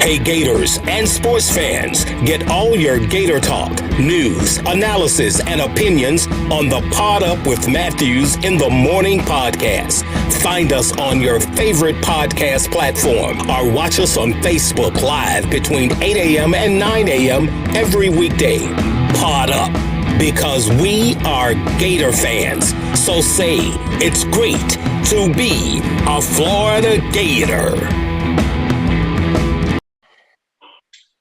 Hey Gators and sports fans, get all your Gator talk, news, analysis, and opinions on the Pod Up with Matthews in the Morning podcast. Find us on your favorite podcast platform or watch us on Facebook Live between 8 a.m. and 9 a.m. every weekday. Pod Up, because we are Gator fans. So say it's great to be a Florida Gator.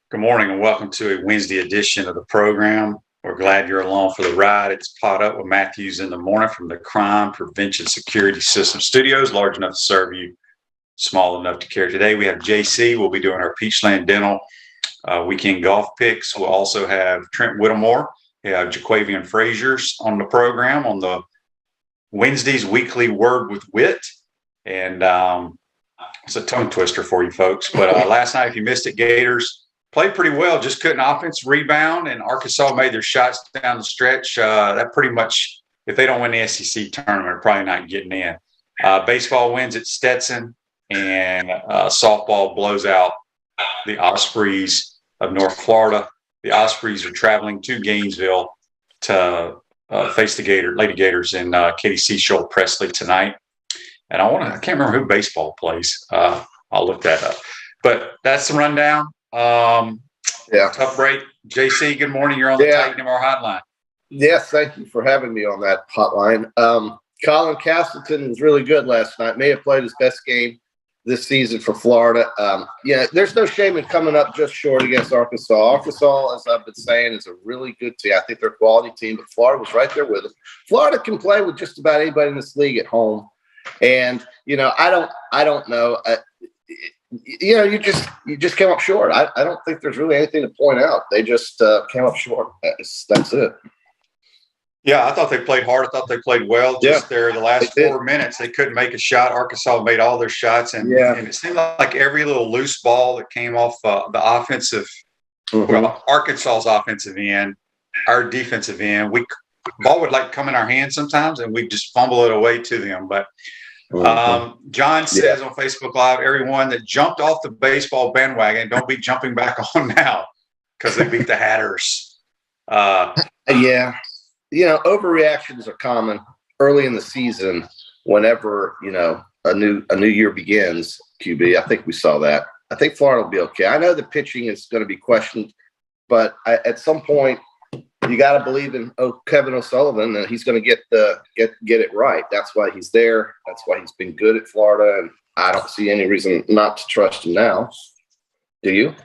Good morning and welcome to a Wednesday edition of the program. We're glad you're along for the ride. It's Pod Up with Matthews in the morning from the Crime Prevention Security System Studios, large enough to serve you, small enough to care. Today we have JC. We'll be doing our Peachland Dental weekend golf picks. We'll also have Trent Whittemore. We have Ja'Quavion Fraziars on the program on the Wednesday's weekly Word with Whit. And it's a tongue twister for you folks. But last night, if you missed it, Gators played pretty well, just couldn't offense rebound, and Arkansas made their shots down the stretch. That pretty much, if they don't win the SEC tournament, are probably not getting in. Baseball wins at Stetson, and softball blows out the Ospreys of North Florida. The Ospreys are traveling to Gainesville to face the Lady Gators in Katie Seasholt Presley tonight. And I can't remember who baseball plays. I'll look that up. But that's the rundown. Tough break. JC, good morning. You're on the Titan MR hotline. Yes, thank you for having me on that hotline. Colin Castleton was really good last night. May have played his best game this season for Florida. There's no shame in coming up just short against Arkansas. Arkansas, as I've been saying, is a really good team. I think they're a quality team, but Florida was right there with them. Florida can play with just about anybody in this league at home. And, I don't know. You just came up short. I don't think there's really anything to point out. They just came up short. That's it. Yeah, I thought they played hard. I thought they played well. Just the last 4 minutes, they couldn't make a shot. Arkansas made all their shots, and it seemed like every little loose ball that came off the offensive, Arkansas's offensive end, our defensive end, ball would come in our hands sometimes, and we'd just fumble it away to them. But John says on Facebook Live, everyone that jumped off the baseball bandwagon, don't be jumping back on now because they beat the Hatters. Overreactions are common early in the season whenever, a new year begins, QB. I think we saw that. I think Florida will be okay. I know the pitching is going to be questioned, but at some point, you got to believe in Kevin O'Sullivan, and he's going to get it right. That's why he's there. That's why he's been good at Florida, and I don't see any reason not to trust him now. Do you?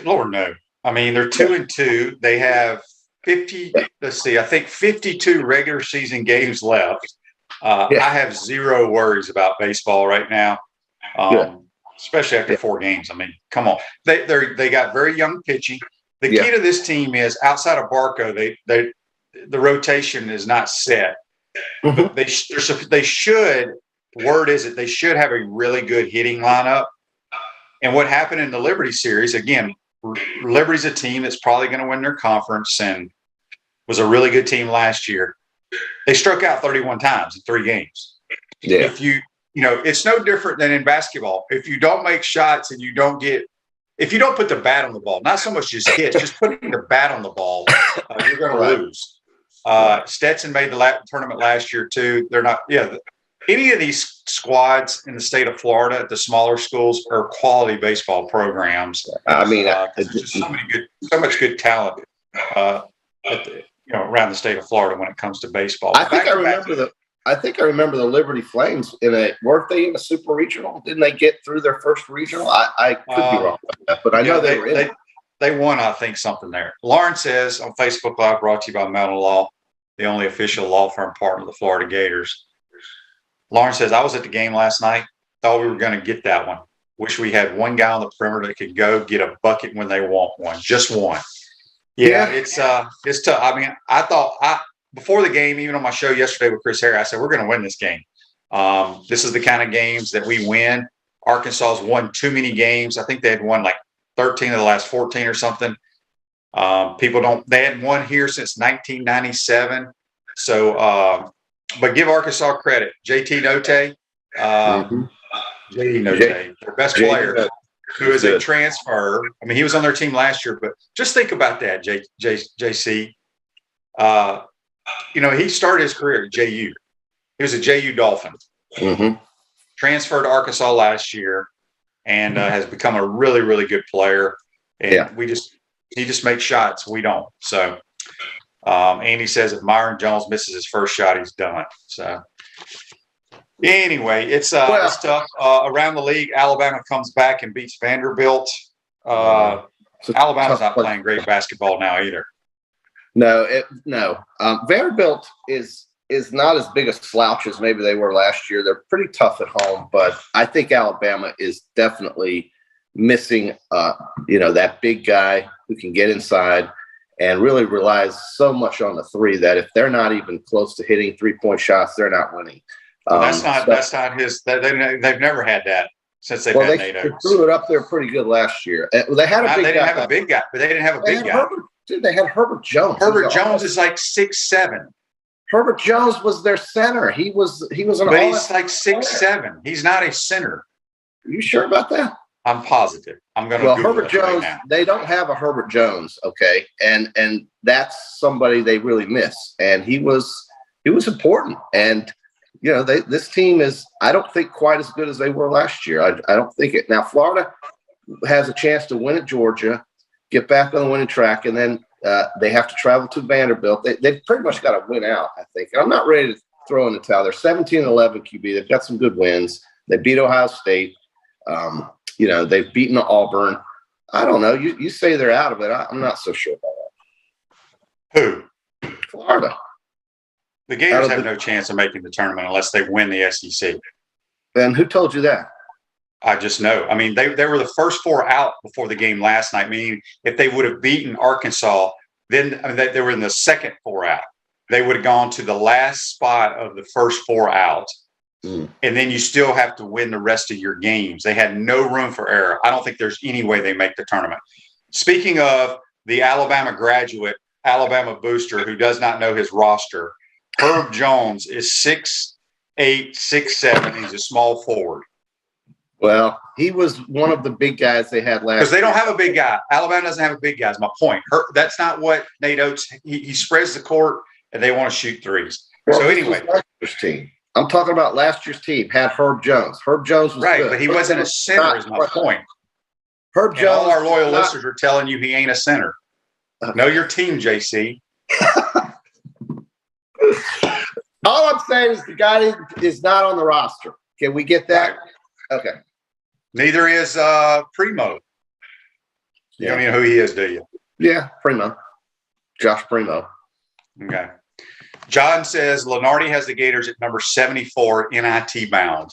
Lord, no. I mean, they're 2-2. They have 50. Let's see. I think 52 regular season games left. I have zero worries about baseball right now, especially after 4 games. I mean, come on. They got very young pitching. The key to this team is outside of Barco, the rotation is not set. But they should. Word is that they should have a really good hitting lineup. And what happened in the Liberty series, again, Liberty's a team that's probably going to win their conference and was a really good team last year. They struck out 31 times in 3 games. Yeah. If it's no different than in basketball. If you don't make shots and if you don't put the bat on the ball, not so much just hit, just putting the bat on the ball, you're going to lose. Stetson made the tournament last year too. They're not. Any of these squads in the state of Florida at the smaller schools are quality baseball programs. I mean, there's just so much good talent, around the state of Florida when it comes to baseball. I think I remember the Liberty Flames weren't they in a super regional? Didn't they get through their first regional? I could be wrong about that, but I know they were in it. They won, I think, something there. Lauren says on Facebook Live, brought to you by Mountain Law, the only official law firm partner of the Florida Gators. Lauren says, I was at the game last night. Thought we were going to get that one. Wish we had one guy on the perimeter that could go get a bucket when they want one. Just one. It's tough. I mean, I thought before the game, even on my show yesterday with Chris Harry, I said, we're going to win this game. This is the kind of games that we win. Arkansas's won too many games. I think they had won 13 of the last 14 or something. They hadn't won here since 1997. So, but give Arkansas credit. JT Note, JD Note, their best player. who is a transfer. I mean, he was on their team last year, but just think about that, JC. He started his career at JU. He was a JU Dolphin. Mm-hmm. Transferred to Arkansas last year and has become a really, really good player. And he just makes shots. We don't. So Andy says if Myron Jones misses his first shot, he's done. So anyway, it's tough. Around the league, Alabama comes back and beats Vanderbilt. Alabama's not playing great basketball now either. No. Vanderbilt is not as big a slouch as maybe they were last year. They're pretty tough at home, but I think Alabama is definitely missing, that big guy who can get inside and really relies so much on the three that if they're not even close to hitting 3-point shots, they're not winning. That's not his. They've never had that since they've had Nate Oates. They threw it up there pretty good last year. They had a big guy. They didn't have a big guy, but they didn't have a big guy. They had Herbert Jones. Herbert Jones is like 6'7". Herbert Jones was their center. He was an. But he's like 6'7". He's not a center. Are you sure about that? I'm positive. I'm going to. Well, Herbert Jones. Right, they don't have a Herbert Jones, okay, and that's somebody they really miss. And he was important. And this team is, I don't think, quite as good as they were last year. I don't think it. Now Florida has a chance to win at Georgia, get back on the winning track, and then they have to travel to Vanderbilt. They've pretty much got to win out, I think. And I'm not ready to throw in the towel. They're 17-11 QB. They've got some good wins. They beat Ohio State. They've beaten Auburn. I don't know. You say they're out of it. I'm not so sure about that. Who? Florida. The Gators have no chance of making the tournament unless they win the SEC. And who told you that? I just know. I mean, they were the first four out before the game last night, meaning if they would have beaten Arkansas, then they were in the second four out. They would have gone to the last spot of the first four out. And then you still have to win the rest of your games. They had no room for error. I don't think there's any way they make the tournament. Speaking of the Alabama graduate, Alabama booster who does not know his roster, Herb Jones is 6'8", 6'7". He's a small forward. Well, he was one of the big guys they had last year. Because they don't have a big guy. Alabama doesn't have a big guy is my point. That's not what Nate Oates – he spreads the court, and they want to shoot threes. Well, so anyway – last year's team. I'm talking about last year's team had Herb Jones. Herb Jones was right, good. But he wasn't a center is my point. Herb Jones. All our loyal listeners are telling you he ain't a center. Know your team, JC. All I'm saying is the guy is not on the roster. Can we get that? Right. Okay. Neither is Primo. You don't even know who he is, do you? Yeah, Primo. Josh Primo. Okay. John says Lenardi has the Gators at number 74 NIT bound.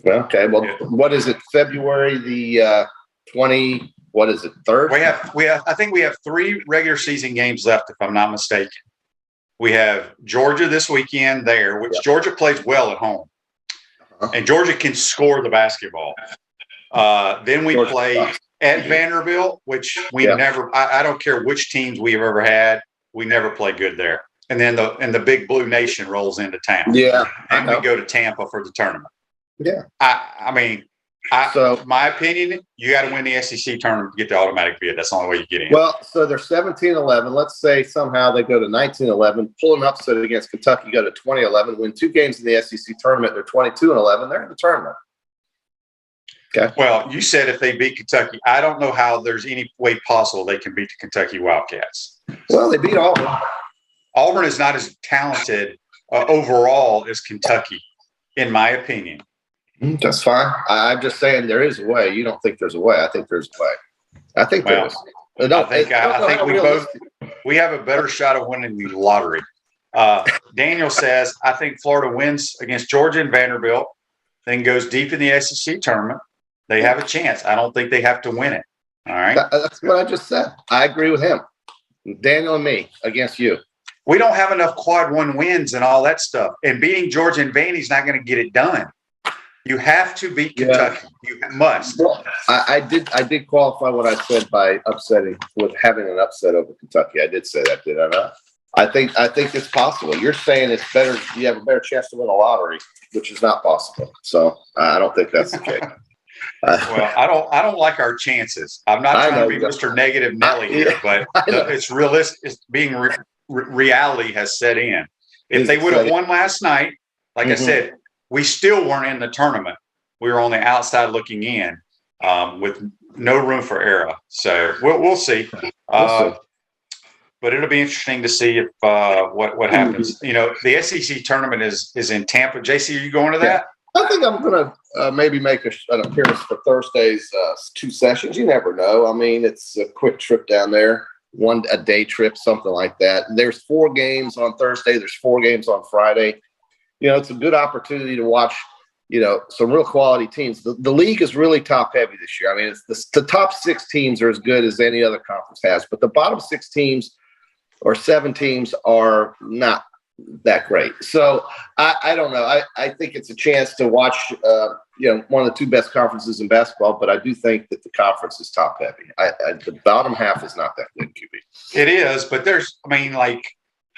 Okay. Well, what is it? February the 20? What is it? 3rd? We have. I think we have 3 regular season games left, if I'm not mistaken. We have Georgia this weekend there, which Georgia plays well at home, and Georgia can score the basketball. Then we play at Vanderbilt, which we never. I don't care which teams we've ever had. We never play good there. And then the Big Blue Nation rolls into town. Yeah. And we go to Tampa for the tournament. Yeah. So my opinion, you got to win the SEC tournament to get the automatic bid. That's the only way you get in. Well, so they're 17-11. Let's say somehow they go to 19-11, pull an upset against Kentucky, go to 20-11, win 2 games in the SEC tournament. They're 22-11. They're in the tournament. Okay. Well, you said if they beat Kentucky, I don't know how there's any way possible they can beat the Kentucky Wildcats. Well, they beat Auburn. Auburn is not as talented overall as Kentucky, in my opinion. That's fine. I'm just saying there is a way. You don't think there's a way. I think there's a way. I think there is. I think we have a better shot of winning the lottery. Daniel says, I think Florida wins against Georgia and Vanderbilt, then goes deep in the SEC tournament. They have a chance. I don't think they have to win it. All right. That's what I just said. I agree with him. Daniel and me against you. We don't have enough quad 1 wins and all that stuff. And beating Georgia and Vandy's not going to get it done. You have to beat Kentucky. You must. Well, I did qualify what I said by having an upset over Kentucky. I did say that, did I not? I think it's possible. You're saying it's better. You have a better chance to win a lottery, which is not possible. So I don't think that's the case. Well, I don't like our chances. I'm not trying to be Mr. Negative Nelly here, but it's realistic. It's being reality has set in. If they would have won last night, like I said, we still weren't in the tournament. We were on the outside looking in, with no room for error. So we'll see. But it'll be interesting to see if what happens. You know, the SEC tournament is in Tampa. JC, are you going to that? I think I'm going to maybe make an appearance for Thursday's 2 sessions. You never know. I mean, it's a quick trip down there, a day trip, something like that. There's 4 games on Thursday. There's 4 games on Friday. You know, it's a good opportunity to watch, you know, some real quality teams. The league is really top heavy this year. I mean, it's the top 6 teams are as good as any other conference has, but the bottom 6 teams or 7 teams are not that great. So I don't know. I think it's a chance to watch, you know, one of the 2 best conferences in basketball, but I do think that the conference is top heavy. The bottom half is not that good, QB. It is, but like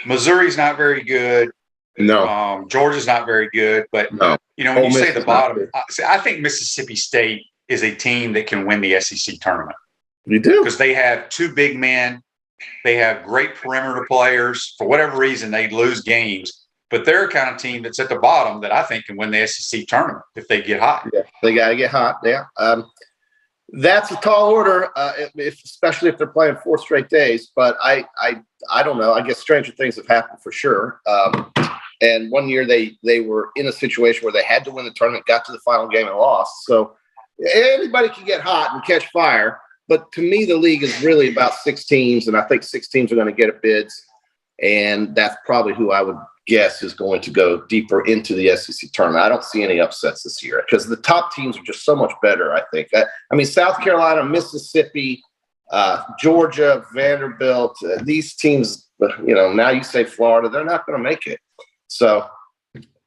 Missouri's not very good. No. Georgia's not very good, but you know, when you say the bottom, I think Mississippi State is a team that can win the SEC tournament. You do? Because they have 2 big men. They have great perimeter players. For whatever reason, they lose games, but they're a kind of team that's at the bottom that I think can win the SEC tournament if they get hot. Yeah, they got to get hot. Yeah. That's a tall order, especially if they're playing 4 straight days. But I don't know. I guess stranger things have happened for sure. And one year they were in a situation where they had to win the tournament, got to the final game and lost. So anybody can get hot and catch fire. But to me, the league is really about 6 teams, and I think 6 teams are going to get a bids. And that's probably who I would guess is going to go deeper into the SEC tournament. I don't see any upsets this year because the top teams are just so much better, I think. I mean, South Carolina, Mississippi, Georgia, Vanderbilt, these teams, you know, now you say Florida, they're not going to make it. So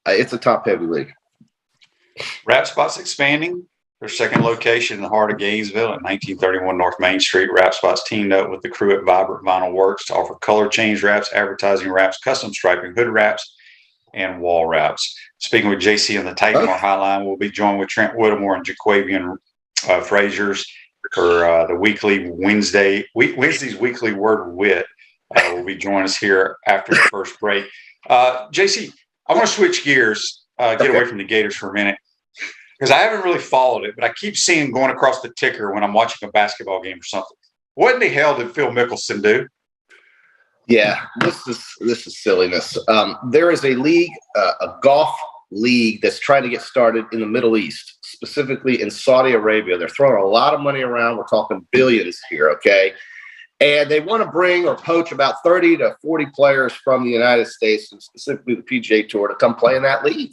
it's a top-heavy league. Rap Spot's expanding. Their second location in the heart of Gainesville at 1931 North Main Street. Rap Spot's teamed up with the crew at Vibrant Vinyl Works to offer color change wraps, advertising wraps, custom striping, hood wraps, and wall wraps. Speaking with JC on the Titanmore Hotline, we'll be joined with Trent Whittemore and Ja'Quavion Fraziars for the Wednesday's weekly Word Wit. Will be joining us here after the first break. JC, I want to switch gears, get away from the Gators for a minute, because I haven't really followed it, but I keep seeing going across the ticker when I'm watching a basketball game or something. What in the hell did Phil Mickelson do? Yeah, this is silliness. There is a league, a golf league that's trying to get started in the Middle East, specifically in Saudi Arabia. They're throwing a lot of money around. We're talking billions here, okay? And they want to bring or poach about 30 to 40 players from the United States, and specifically the PGA Tour, to come play in that league.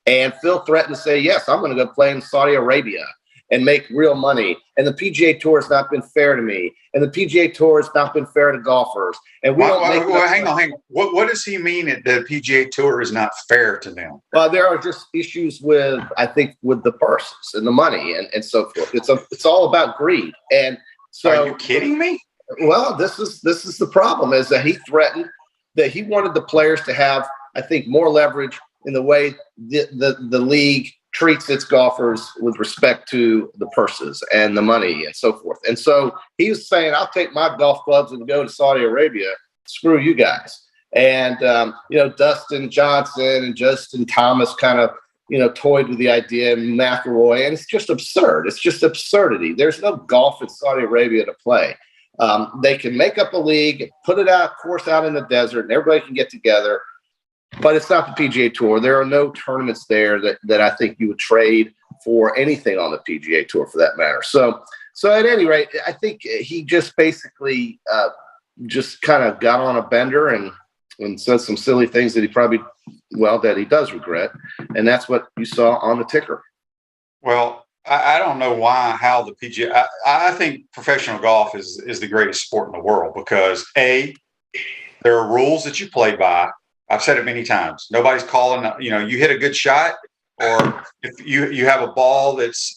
And Phil threatened to say, yes, I'm going to go play in Saudi Arabia and make real money. And the PGA Tour has not been fair to me. And the PGA Tour has not been fair to golfers. And hang on. What does he mean that the PGA Tour is not fair to them? Well, there are just issues with the purses and the money and so forth. It's all about greed. And so, are you kidding me? Well, this is the problem, is that he threatened that he wanted the players to have, I think, more leverage in the way the league treats its golfers with respect to the purses and the money and so forth. And so he was saying, I'll take my golf clubs and go to Saudi Arabia. Screw you guys. And, you know, Dustin Johnson and Justin Thomas kind of, you know, toyed with the idea, and McIlroy, and it's just absurd. It's just absurdity. There's no golf in Saudi Arabia to play. They can make up a league, put it out, course out in the desert, and everybody can get together. But it's not the PGA Tour. There are no tournaments there that I think you would trade for anything on the PGA Tour, for that matter. So at any rate, I think he just basically just kind of got on a bender and said some silly things that that he does regret. And that's what you saw on the ticker. Well, I don't know how the PGA. I think professional golf is the greatest sport in the world because there are rules that you play by. I've said it many times. Nobody's calling. You know, you hit a good shot, or if you have a ball that's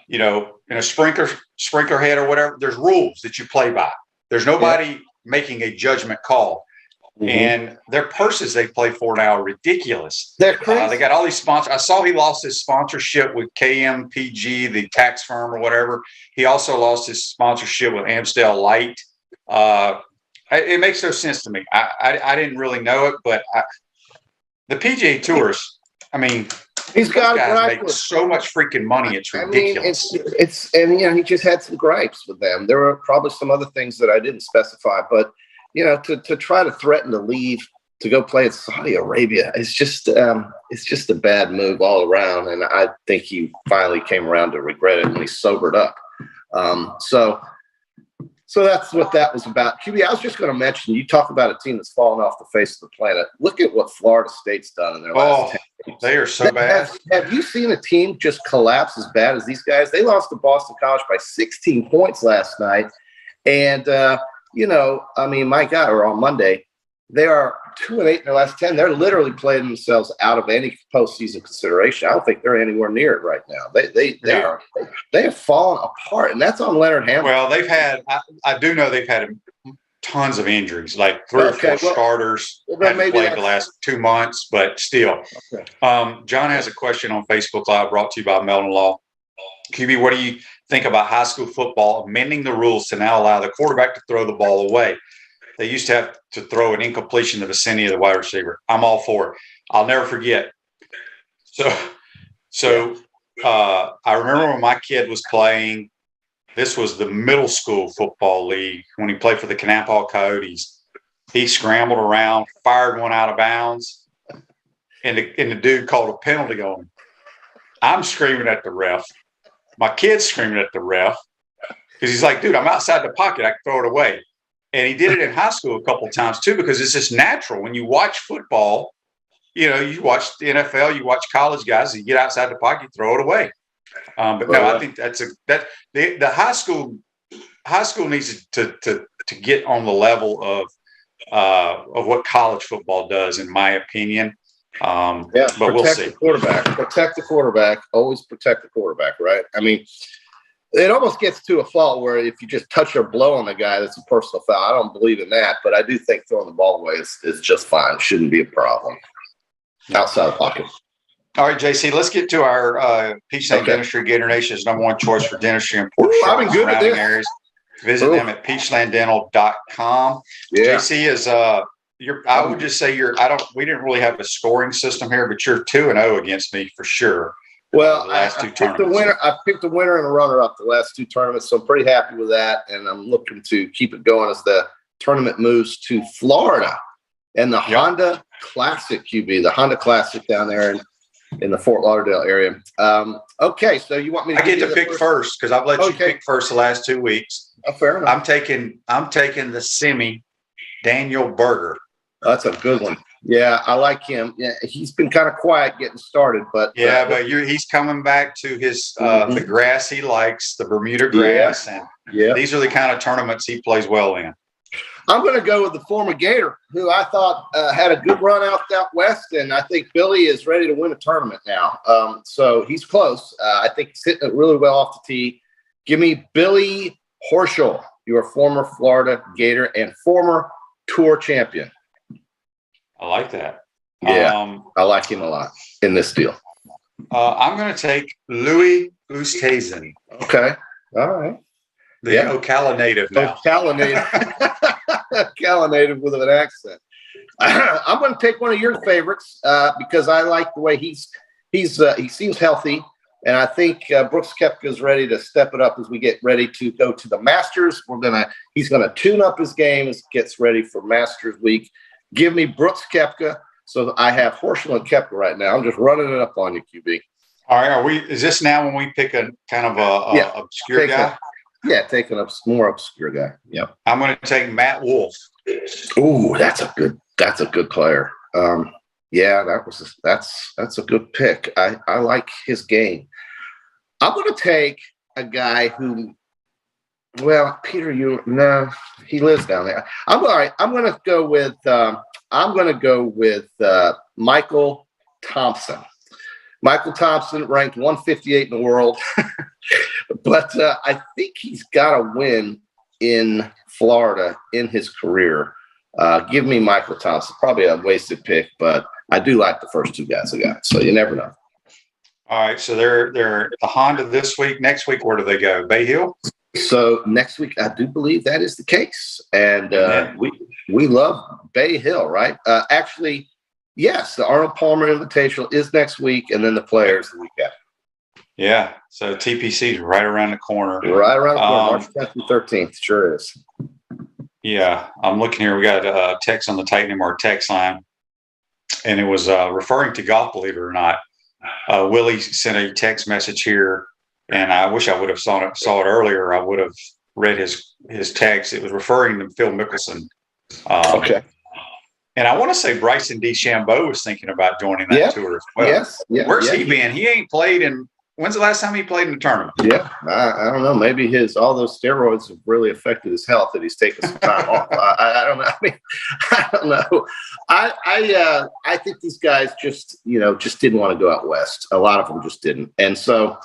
you know, in a sprinkler head or whatever. There's rules that you play by. There's nobody making a judgment call. And their purses they play for now are ridiculous. They're crazy. They got all these sponsors. I saw he lost his sponsorship with KMPG, the tax firm or whatever. He also lost his sponsorship with Amstel Light. It makes no sense to me. I didn't really know it, but the PGA Tours, I mean, he's got guys make so much freaking money. It's ridiculous. And he just had some gripes with them. There were probably some other things that I didn't specify, but to try to threaten to leave to go play in Saudi Arabia, it's just a bad move all around. And I think he finally came around to regret it when he sobered up. So that's what that was about. QB, I was just going to mention, you talk about a team that's fallen off the face of the planet. Look at what Florida State's done in their last 10 games. They are so bad. Have you seen a team just collapse as bad as these guys? They lost to Boston College by 16 points last night. And, my God, or on Monday, they are 2-8 in their last 10. They're literally playing themselves out of any postseason consideration. I don't think they're anywhere near it right now. They have fallen apart, and that's on Leonard Hamilton. Well, they've had I do know they've had tons of injuries, like three or four starters haven't played the last 2 months, but still. Okay. John has a question on Facebook Live brought to you by Melton Law. QB, what do you think about high school football amending the rules to now allow the quarterback to throw the ball away? They used to have to throw an incompletion in the vicinity of the wide receiver. I'm all for it. I'll never forget. So I remember when my kid was playing, this was the middle school football league, when he played for the Knappall Coyotes. He scrambled around, fired one out of bounds, and the dude called a penalty on him. I'm screaming at the ref. My kid's screaming at the ref because he's like, dude, I'm outside the pocket. I can throw it away. And he did it in high school a couple of times too, because it's just natural. When you watch football, you watch the NFL, you watch college guys, you get outside the pocket, you throw it away. I think the high school needs to get on the level of what college football does, in my opinion. But we'll see. Protect the quarterback. Always protect the quarterback, right? I mean, it almost gets to a fault where if you just touch or blow on the guy, that's a personal foul. I don't believe in that, but I do think throwing the ball away is just fine. It shouldn't be a problem. Outside the pocket. All right, JC, let's get to our Peachland Dentistry, Gator Nation's #1 choice for dentistry in Port Charlotte surrounding areas. Visit them at peachlanddental.com. Yeah. JC is I would just say we didn't really have a scoring system here, but you're 2-0 against me for sure. Well, I picked the winner and a runner-up the last two tournaments, so I'm pretty happy with that, and I'm looking to keep it going as the tournament moves to Florida and the Honda Classic, QB, the Honda Classic down there in the Fort Lauderdale area. Okay, so you want me to I get to pick first because I've let you pick first the last 2 weeks. Oh, fair enough. I'm taking the semi Daniel Berger. That's a good one. Yeah, I like him. Yeah, he's been kind of quiet getting started, but he's coming back to his the grass he likes, the Bermuda grass, and these are the kind of tournaments he plays well in. I'm going to go with the former Gator, who I thought had a good run out west, and I think Billy is ready to win a tournament now. So he's close. I think he's hitting it really well off the tee. Give me Billy Horschel, your former Florida Gator and former Tour champion. I like that. Yeah, I like him a lot in this deal. I'm going to take Louis Oosthuizen. Okay. All right. The Ocala native now. Ocala native. Ocala native with an accent. I'm going to take one of your favorites because I like the way he seems healthy, and I think Brooks Koepka is ready to step it up as we get ready to go to the Masters. He's going to tune up his game as he gets ready for Masters week. Give me Brooks Koepka. So I have Horschel and Koepka right now. I'm just running it up on you, QB. All right. Is this now when we pick a kind of a obscure guy? Taking a more obscure guy. Yep. I'm going to take Matt Wolff. Ooh, that's a good player. That's a good pick. I like his game. I'm going to take a guy who, Peter, he lives down there. I'm going to go with Michael Thompson. Michael Thompson ranked 158 in the world, but I think he's got a win in Florida in his career. Give me Michael Thompson. Probably a wasted pick, but I do like the first two guys I got. So you never know. All right, so they're the Honda this week. Next week, where do they go? Bay Hill? So next week, I do believe that is the case. And we love Bay Hill, right? Actually, yes, the Arnold Palmer Invitational is next week, and then the Players the week after. Yeah, so TPC is right around the corner. Right around the corner, March 10th and 13th. Sure is. Yeah, I'm looking here. We got a text on the Titan Whittemore text line, and it was referring to golf, believe it or not. Willie sent a text message here, and I wish I would have saw it earlier. I would have read his text. It was referring to Phil Mickelson. Okay. And I want to say Bryson DeChambeau was thinking about joining that tour as well. Yes. Yeah, Where's he been? He ain't played in. When's the last time he played in a tournament? Yeah, I don't know. Maybe all those steroids have really affected his health, and he's taken some time off. I don't know. I mean, I don't know. I think these guys just didn't want to go out west. A lot of them just didn't. And so,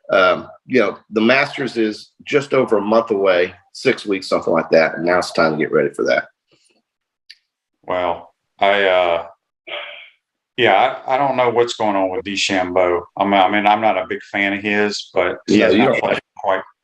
the Masters is just over a month away, 6 weeks, something like that. And now it's time to get ready for that. Well, I don't know what's going on with DeChambeau. I mean, I'm not a big fan of his, but he has not played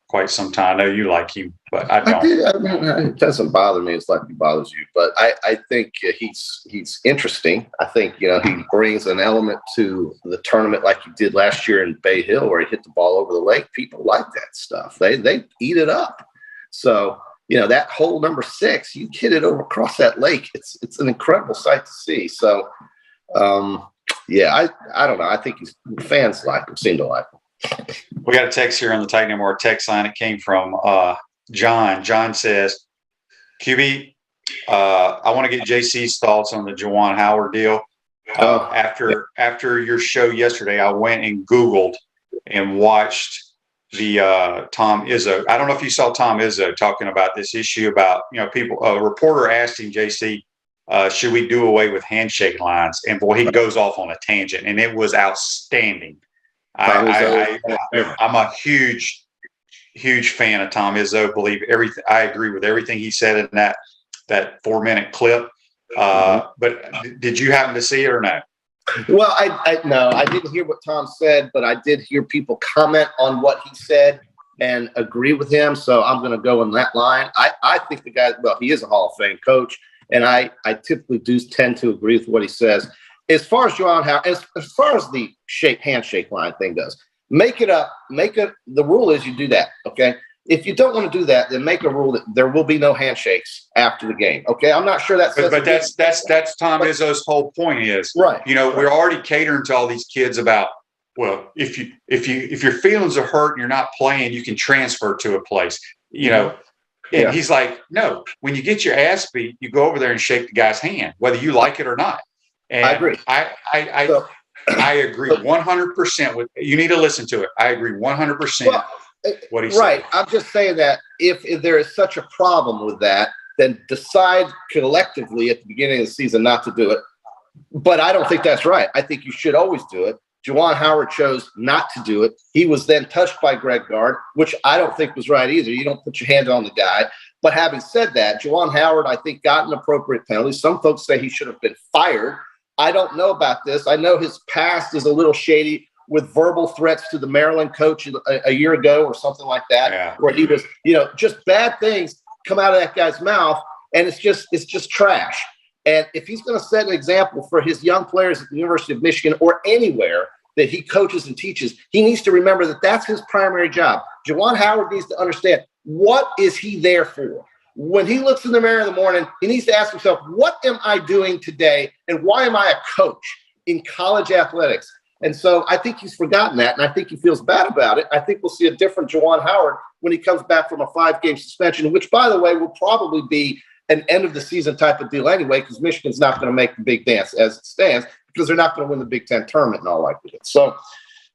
quite some time. I know you like him, but I don't. It doesn't bother me. It's like it bothers you, but I think he's interesting. I think he brings an element to the tournament like he did last year in Bay Hill, where he hit the ball over the lake. People like that stuff. They eat it up. So that hole number 6, you hit it over across that lake. It's an incredible sight to see. So. I don't know. I think fans like him, seem to like him. We got a text here on the Titan Whittemore text line. It came from John. John says, QB, I want to get JC's thoughts on the Juwan Howard deal. After your show yesterday, I went and Googled and watched the Tom Izzo. I don't know if you saw Tom Izzo talking about this issue about, people. A reporter asked him, JC, should we do away with handshake lines? And boy, he goes off on a tangent, and it was outstanding. I'm a huge fan of Tom Izzo. Believe everything. I agree with everything he said in that 4-minute clip. But did you happen to see it or not? Well, no, I didn't hear what Tom said, but I did hear people comment on what he said and agree with him. So I'm going to go in that line. I think the guy, he is a Hall of Fame coach. And I typically do tend to agree with what he says. As far as Juwan Howard, as far as the handshake line thing goes, make it up. The rule is you do that, okay? If you don't want to do that, then make a rule that there will be no handshakes after the game, okay? I'm not sure that's – But that's Tom Izzo's whole point is, right. We're already catering to all these kids about, well, if your feelings are hurt and you're not playing, you can transfer to a place, And he's like, no, when you get your ass beat, you go over there and shake the guy's hand, whether you like it or not. And I agree. I agree 100% with you. Need to listen to it. I agree 100% what he said. Right. I'm just saying that if there is such a problem with that, then decide collectively at the beginning of the season not to do it. But I don't think that's right. I think you should always do it. Juwan Howard chose not to do it. He was then touched by Greg Gard, which I don't think was right either. You don't put your hand on the guy. But having said that, Juwan Howard, I think, got an appropriate penalty. Some folks say he should have been fired. I don't know about this. I know his past is a little shady with verbal threats to the Maryland coach a year ago or something like that, where he was, just bad things come out of that guy's mouth, and it's just trash. And if he's going to set an example for his young players at the University of Michigan or anywhere that he coaches and teaches, he needs to remember that that's his primary job. Juwan Howard needs to understand, what is he there for? When he looks in the mirror in the morning, he needs to ask himself, what am I doing today, and why am I a coach in college athletics? And so I think he's forgotten that, and I think he feels bad about it. I think we'll see a different Juwan Howard when he comes back from a 5-game suspension, which, by the way, will probably be an end-of-the-season type of deal anyway, because Michigan's not going to make the big dance as it stands, because they're not going to win the Big Ten tournament in all likelihood. So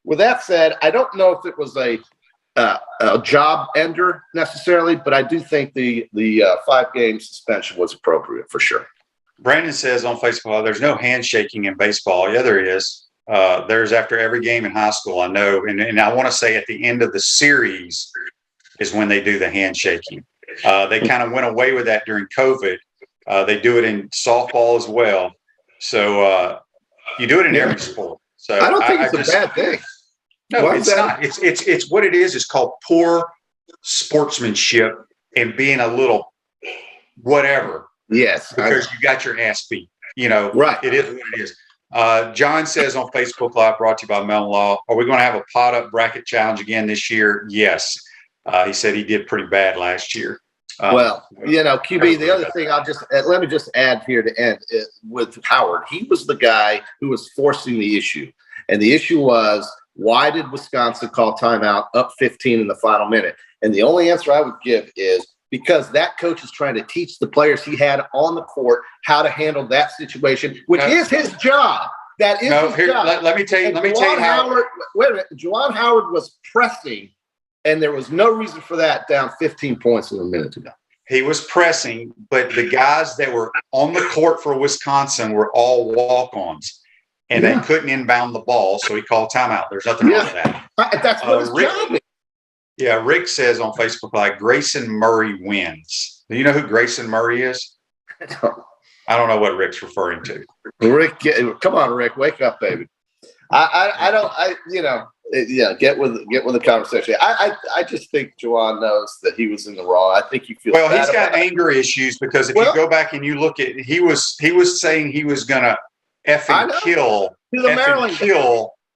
with that said, I don't know if it was a job ender necessarily, but I do think the 5-game suspension was appropriate for sure. Brandon says on Facebook, there's no handshaking in baseball. Yeah, there is. There's after every game in high school, I know. And I want to say at the end of the series is when they do the handshaking. They kind of went away with that during COVID They do it in softball as well. So you do it in every sport. So I don't think it's a bad thing. No, it's not. It's what it is. It's called poor sportsmanship and being a little whatever. Yes, because you got your ass beat. Right. It is what it is. John says on Facebook Live, brought to you by Melon Law, are we going to have a pot up bracket challenge again this year? Yes. He said he did pretty bad last year. QB, the other thing let me just add here to end with Howard. He was the guy who was forcing the issue. And the issue was, why did Wisconsin call timeout up 15 in the final minute? And the only answer I would give is because that coach is trying to teach the players he had on the court how to handle that situation, which is his job. That is his job. Let me tell you how. Wait a minute. Juwan Howard was pressing, and there was no reason for that down 15 points in a minute ago. He was pressing, but the guys that were on the court for Wisconsin were all walk-ons, and they couldn't inbound the ball, so he called timeout. There's nothing wrong with that. That's what his job is. Yeah, Rick says on Facebook, like, Grayson Murray wins. Do you know who Grayson Murray is? I don't know what Rick's referring to. Rick, come on, Rick, wake up, baby. Get with the conversation. I just think Juwan knows that he was in the wrong. I think he feels bad. Well, he's got anger issues because if you go back and you look at, he was saying he was gonna effing kill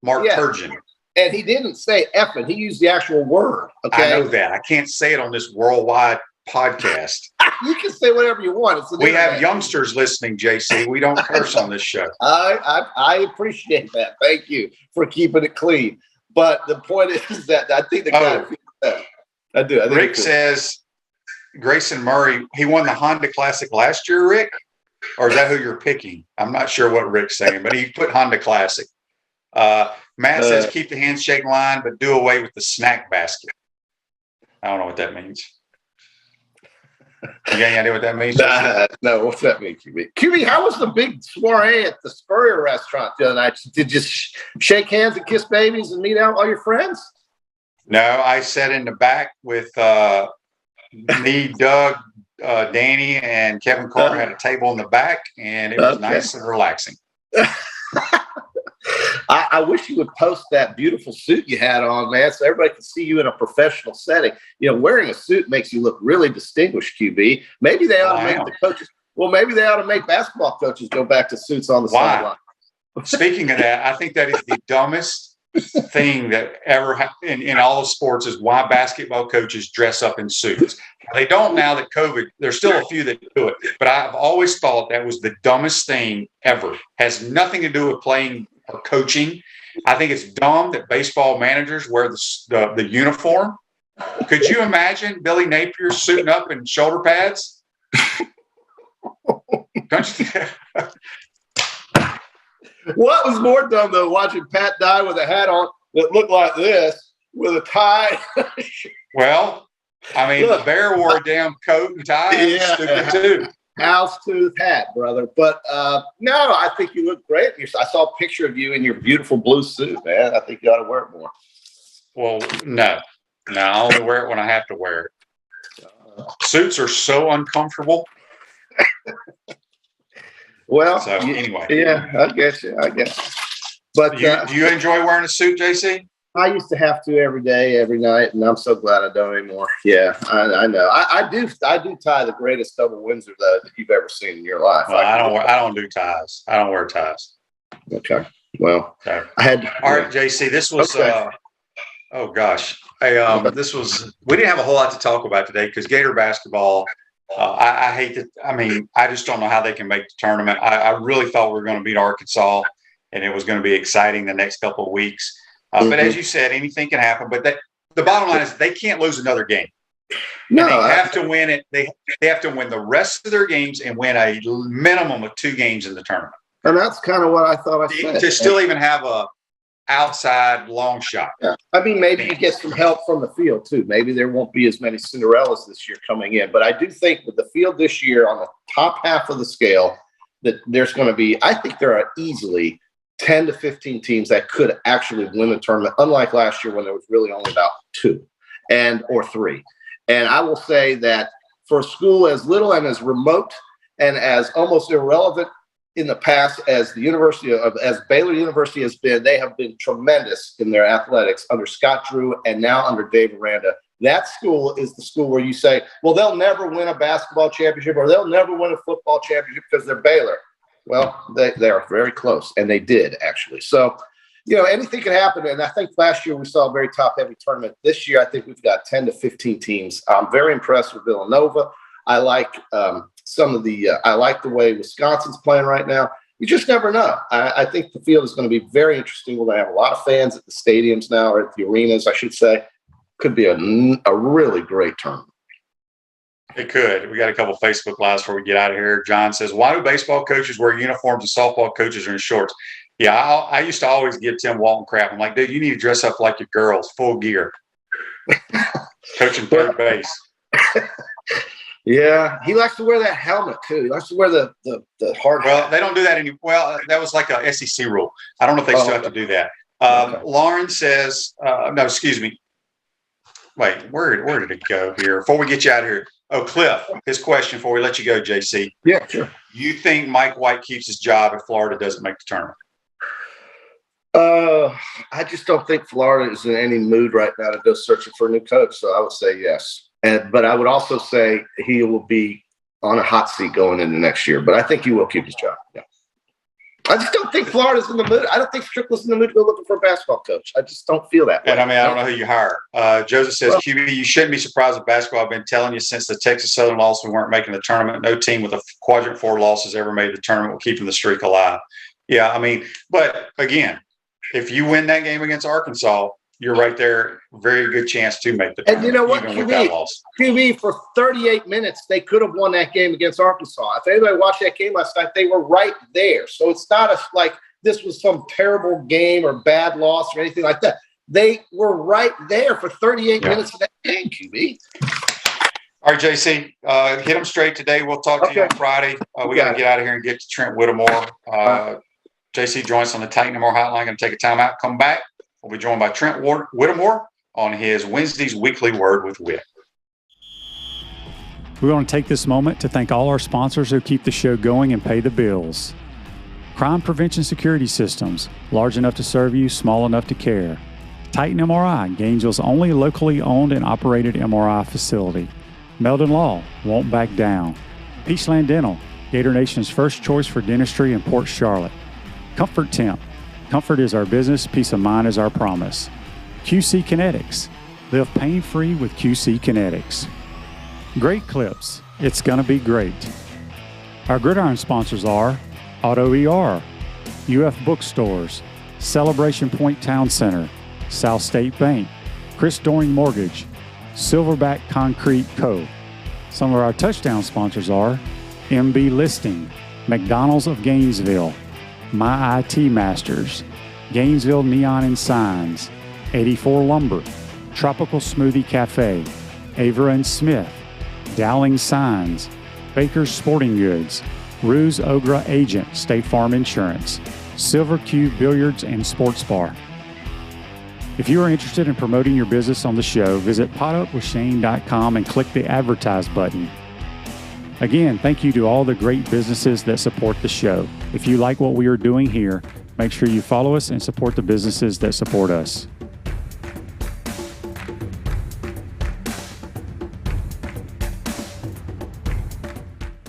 Mark Turgeon. And he didn't say effing. He used the actual word. Okay, I know that. I can't say it on this worldwide podcast. You can say whatever you want. We have youngsters listening, JC. We don't curse on this show. I appreciate that. Thank you for keeping it clean. But the point is that I think the guy feels bad. I do. Rick says Grayson Murray, he won the Honda Classic last year, Rick? Or is that who you're picking? I'm not sure what Rick's saying, but he put Honda Classic. Matt says keep the handshake line, but do away with the snack basket. I don't know what that means. You got any idea what that means? No, what's that mean, QB? QB, how was the big soiree at the Spurrier restaurant the other night? Did you shake hands and kiss babies and meet out all your friends? No, I sat in the back with me, Doug, Danny, and Kevin Carter had a table in the back, and it was nice and relaxing. I wish you would post that beautiful suit you had on, man, so everybody can see you in a professional setting. Wearing a suit makes you look really distinguished, QB. Maybe they ought to make the coaches. Well, maybe they ought to make basketball coaches go back to suits on the sideline. Speaking of that, I think that is the dumbest thing that ever happened in all of sports is why basketball coaches dress up in suits. They don't now that COVID, there's still a few that do it, but I've always thought that was the dumbest thing ever. Has nothing to do with playing or coaching. I think it's dumb that baseball managers wear the uniform. Could you imagine Billy Napier suiting up in shoulder pads? Don't you think? What was more dumb, though, watching Pat Dye with a hat on that looked like this with a tie? Well, I mean, the Bear wore a damn coat and tie. Yeah. Stupid too. Houndstooth hat, brother. But no, I think you look great. I saw a picture of you in your beautiful blue suit, man. I think you ought to wear it more. Well, no, I only wear it when I have to wear it. Suits are so uncomfortable. Well, so anyway, yeah, I guess. But do you enjoy wearing a suit, JC? I used to have to every day, every night, and I'm so glad I don't anymore. Yeah, I know. I do tie the greatest double Windsor though that you've ever seen in your life. Well, I don't do ties. I don't wear ties. Okay. Well, okay. All right, JC. This was. Okay. Oh gosh, this was. We didn't have a whole lot to talk about today because Gator basketball. I hate that. I mean, I just don't know how they can make the tournament. I really thought we were going to beat Arkansas, and it was going to be exciting the next couple of weeks. But as you said, anything can happen. But the bottom line is they can't lose another game. No, and they have to win it. They have to win the rest of their games and win a minimum of 2 games in the tournament. And that's kind of what I thought I said. To still even have a outside long shot. Yeah. I mean, maybe you get some help from the field too. Maybe there won't be as many Cinderellas this year coming in. But I do think with the field this year on the top half of the scale that there's going to be, I think there are easily 10 to 15 teams that could actually win the tournament, unlike last year when there was really only about 2 or 3. And I will say that for a school as little and as remote and as almost irrelevant in the past as as Baylor University has been, they have been tremendous in their athletics under Scott Drew and now under Dave Aranda. That school is the school where you say, well, they'll never win a basketball championship or they'll never win a football championship because they're Baylor. Well, they are very close, and they did, actually. So, anything can happen, and I think last year we saw a very top-heavy tournament. This year, I think we've got 10 to 15 teams. I'm very impressed with Villanova. I like I like the way Wisconsin's playing right now. You just never know. I think the field is going to be very interesting. We're going to have a lot of fans at the stadiums now, or at the arenas, I should say. Could be a really great tournament. It could. We got a couple Facebook Lives before we get out of here. John says, why do baseball coaches wear uniforms and softball coaches are in shorts? Yeah, I used to always give Tim Walton crap. I'm like, dude, you need to dress up like your girls, full gear. Coaching third base. Yeah, he likes to wear that helmet, too. He likes to wear the hard hat. Well, they don't do that anymore. Well, that was like a SEC rule. I don't know if they still have to do that. Okay. Lauren says, no, excuse me. Wait, where did it go here? Before we get you out of here. Oh, Cliff, his question before we let you go, JC. Yeah, sure. You think Mike White keeps his job if Florida doesn't make the tournament? I just don't think Florida is in any mood right now to go searching for a new coach. So I would say yes. But I would also say he will be on a hot seat going into next year. But I think he will keep his job. Yeah. I just don't think Florida's in the mood. I don't think Strickland's in the mood to go looking for a basketball coach. I just don't feel that way. And I don't know who you hire. Joseph says, QB, you shouldn't be surprised with basketball. I've been telling you since the Texas Southern loss, we weren't making the tournament. No team with a quadrant 4 losses ever made the tournament. We're keeping the streak alive. Yeah, but again, if you win that game against Arkansas, you're right there. Very good chance to make the tournament. And you know what, QB, for 38 minutes, they could have won that game against Arkansas. If anybody watched that game last night, they were right there. So it's not like this was some terrible game or bad loss or anything like that. They were right there for 38 minutes of that game, QB. All right, JC, hit them straight today. We'll talk to you on Friday. We got to get out of here and get to Trent Whittemore. JC joins us on the Titan More Hotline. Going to take a timeout. Come back. We'll be joined by Trent Whittemore on his Wednesday's Weekly Word with Whit. We want to take this moment to thank all our sponsors who keep the show going and pay the bills. Crime Prevention Security Systems, large enough to serve you, small enough to care. Titan MRI, Gainesville's only locally owned and operated MRI facility. Meldon Law, won't back down. Peachland Dental, Gator Nation's first choice for dentistry in Port Charlotte. Comfort Temp, comfort is our business, peace of mind is our promise. QC Kinetics, live pain-free with QC Kinetics. Great Clips, it's gonna be great. Our Gridiron sponsors are Auto ER, UF Bookstores, Celebration Point Town Center, South State Bank, Chris Doring Mortgage, Silverback Concrete Co. Some of our touchdown sponsors are MB Listing, McDonald's of Gainesville, My IT Masters, Gainesville Neon and Signs, 84 Lumber, Tropical Smoothie Cafe, Avera and Smith, Dowling Signs, Baker's Sporting Goods, Ruse Ogra Agent, State Farm Insurance, Silver Cube Billiards and Sports Bar. If you are interested in promoting your business on the show, visit potupwithshane.com and click the Advertise button. Again, thank you to all the great businesses that support the show. If you like what we are doing here, make sure you follow us and support the businesses that support us.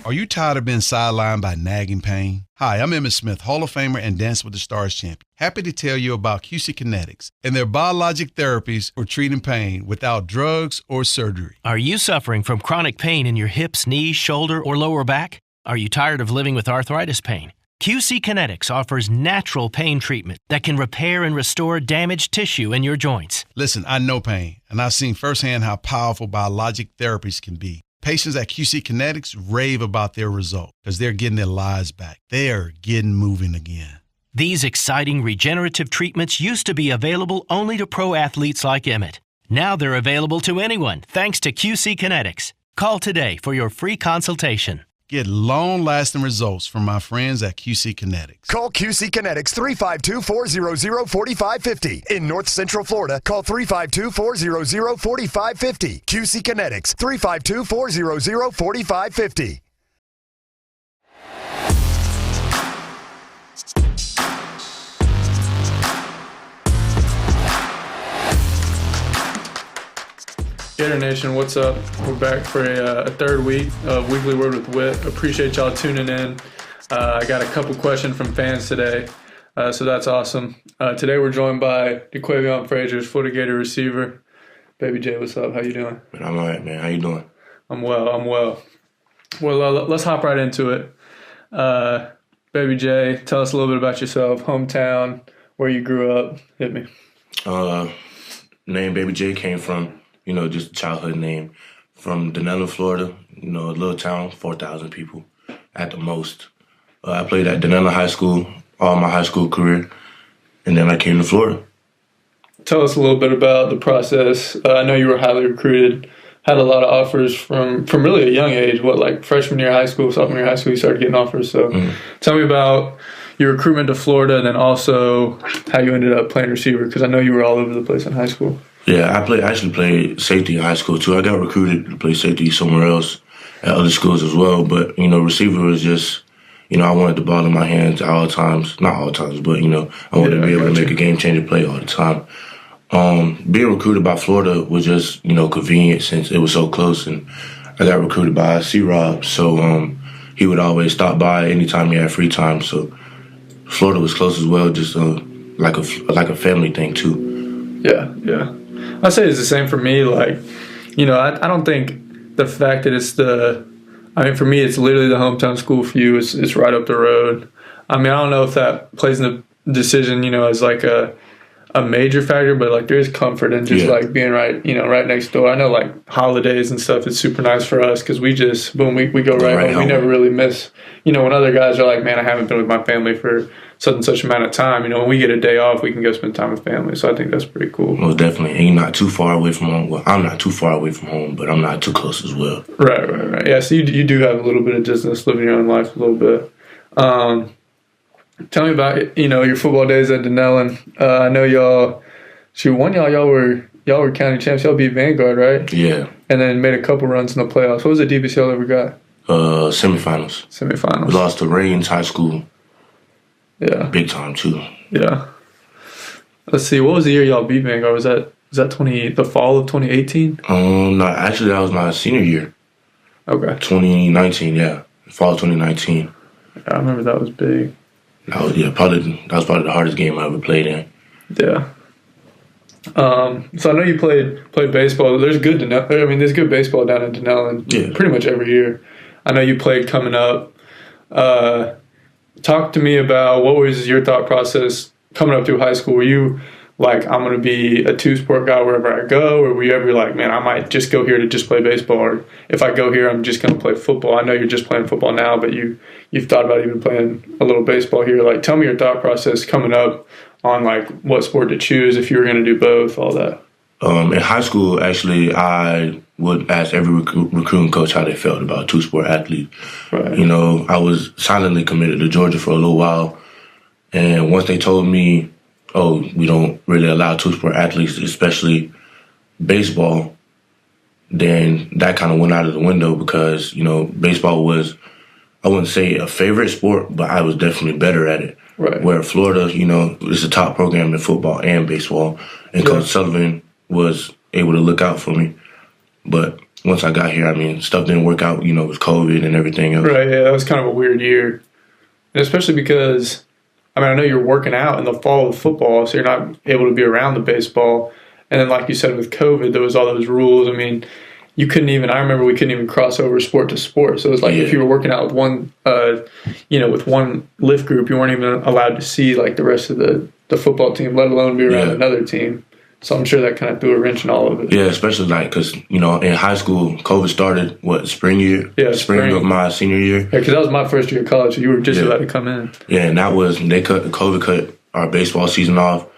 Are you tired of being sidelined by nagging pain? Hi, I'm Emmitt Smith, Hall of Famer and Dance with the Stars champion. Happy to tell you about QC Kinetics and their biologic therapies for treating pain without drugs or surgery. Are you suffering from chronic pain in your hips, knees, shoulder, or lower back? Are you tired of living with arthritis pain? QC Kinetics offers natural pain treatment that can repair and restore damaged tissue in your joints. Listen, I know pain, and I've seen firsthand how powerful biologic therapies can be. Patients at QC Kinetics rave about their result because they're getting their lives back. They are getting moving again. These exciting regenerative treatments used to be available only to pro athletes like Emmitt. Now they're available to anyone thanks to QC Kinetics. Call today for your free consultation. Get long-lasting results from my friends at QC Kinetics. Call QC Kinetics 352-400-4550. In North Central Florida, call 352-400-4550. QC Kinetics 352-400-4550. Gator Nation, what's up? We're back for a third week of Weekly Word with Whit. Appreciate y'all tuning in. I got a couple questions from fans today, so that's awesome. Today we're joined by Ja'Quavion Fraziars, Florida Gator receiver. Baby J, what's up? How you doing? Man, I'm all right, man. How you doing? I'm well. Well, let's hop right into it. Baby J, tell us a little bit about yourself, hometown, where you grew up. Hit me. Name Baby J came from, just a childhood name. From Denellen, Florida, a little town, 4,000 people at the most. I played at Denellen High School all my high school career, and then I came to Florida. Tell us a little bit about the process. I know you were highly recruited, had a lot of offers from really a young age. Like freshman year of high school, sophomore year of high school, you started getting offers. So Tell me about your recruitment to Florida, and then also how you ended up playing receiver, because I know you were all over the place in high school. Yeah, I actually played safety in high school too. I got recruited to play safety somewhere else at other schools as well. But, receiver was just, I wanted the ball in my hands at all times. Not all times, but, I wanted to be able to make a game-changer play all the time. Being recruited by Florida was just, convenient since it was so close. And I got recruited by C-Rob, so he would always stop by anytime he had free time. So Florida was close as well, just like a family thing too. Yeah. I say it's the same for me. I don't think the fact that for me, it's literally the hometown school for you. It's right up the road. I don't know if that plays in the decision, as like a major factor, but there is comfort in just being right next door. I know holidays and stuff, it's super nice for us because we just, boom, we go right home. We never really miss, when other guys are like, man, I haven't been with my family for such and such amount of time. When we get a day off, we can go spend time with family. So I think that's pretty cool. Most definitely. And you're not too far away from home. Well, I'm not too far away from home, but I'm not too close as well. Right. Yeah, so you do have a little bit of distance, living your own life a little bit. Tell me about, your football days at Denellen. I know y'all were county champs. Y'all beat Vanguard, right? Yeah. And then made a couple runs in the playoffs. What was the deepest y'all ever got? Semifinals. We lost to Reigns High School. Yeah. Big time too. Yeah. Let's see. What was the year y'all beat Vanguard? Was that the fall of 2018? No, actually that was my senior year. Okay. 2019, yeah. Fall of 2019. Yeah, I remember that was big. That was probably the hardest game I ever played in. Yeah. So I know you played baseball. There's good baseball down in Denellen pretty much every year. I know you played coming up. Talk to me about what was your thought process coming up through high school. Were you like, I'm going to be a two-sport guy wherever I go? Or were you ever like, man, I might just go here to just play baseball? Or if I go here, I'm just going to play football? I know you're just playing football now, but you've thought about even playing a little baseball here. Tell me your thought process coming up on what sport to choose, if you were going to do both, all that. In high school, actually, I would ask every recruiting coach how they felt about a two-sport athlete. Right. I was silently committed to Georgia for a little while. And once they told me, we don't really allow two-sport athletes, especially baseball, then that kind of went out of the window because, baseball was, I wouldn't say a favorite sport, but I was definitely better at it. Right. Where Florida, is a top program in football and baseball. And Coach Sullivan was able to look out for me. But once I got here, stuff didn't work out, with COVID and everything else. Right, yeah, that was kind of a weird year. And especially because, I know you're working out in the fall of football, so you're not able to be around the baseball. And then, like you said, with COVID, there was all those rules. You couldn't even, I remember we couldn't even cross over sport to sport. So it was if you were working out with one, with one lift group, you weren't even allowed to see, the rest of the football team, let alone be around another team. So I'm sure that kind of threw a wrench in all of it. Yeah, especially because, in high school, COVID started, spring year? Yeah, spring of my senior year. Yeah, because that was my first year of college, so you were just about to come in. Yeah, and that was, COVID cut our baseball season off,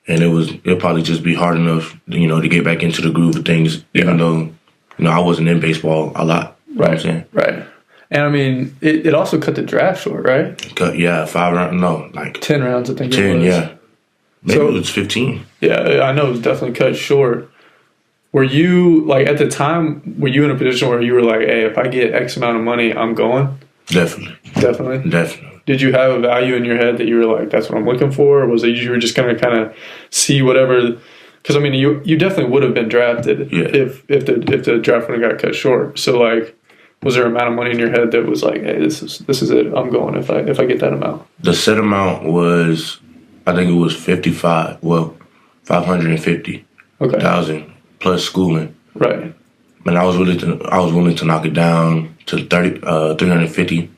and it'll probably just be hard enough, to get back into the groove of things, even though, I wasn't in baseball a lot. You know what I'm saying? Right. And it also cut the draft short, right? 5 rounds, no, 10 rounds, I think 10, it was. yeah. Maybe it was 15. Yeah, I know it was definitely cut short. Were you, at the time, were you in a position where you were like, hey, if I get X amount of money, I'm going? Definitely. Did you have a value in your head that you were like, that's what I'm looking for? Or was it you were just going to kind of see whatever because I mean, you definitely would have been drafted if the draft would have got cut short. So like, was there an amount of money in your head that was like, hey, this is it, I'm going if I get that amount? The set amount was, I think it was 550,000 plus schooling. Right. And I was willing to knock it down to 350.